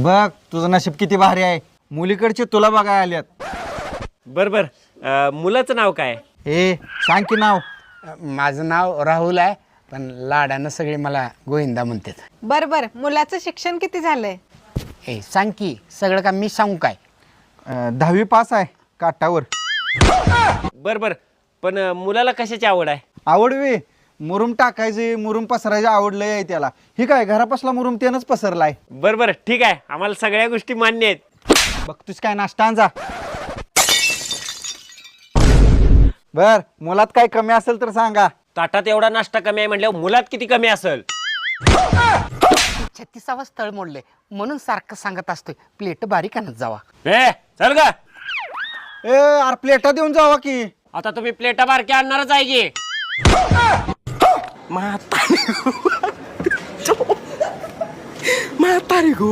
बघ तुझं नशीब किती भारी आहे, मुलीकडचे तुला बघायला आल्यात. बर मुलाचं नाव काय? ए सांग की नाव. माझं नाव राहुल आहे, पण लाडानं सगळे मला गोविंदा म्हणतात. बर मुलाचं शिक्षण किती झालंय? ए सांग की, सगळं का मी सांगू काय? 10वी पास आहे काटावर. बर पण मुलाला कशाची आवड आहे? आवडवी मुरुम टाकायचे मुरुम पसरायचे आवडलंय आहे त्याला. ही काय घरापासला मुरुम त्यानंच पसरलाय. बर ठीक आहे, आम्हाला सगळ्या गोष्टी मान्य आहेत. बघतोस काय नाश्ता आणजा. बर मुलात काय कमी असेल तर सांगा. ताटात एवढा नाश्ता कमी आहे म्हटल्यावर मुलात किती कमी असेल? 36वा स्थळ मोडले म्हणून सारखं सांगत असतोय प्लेट बारीक आणत जावा. ए चल ग, ए अरे प्लेटा देऊन जावा की. आता तुम्ही प्लेटा बारक्या आणणारच आहे की. म्हातारी खूप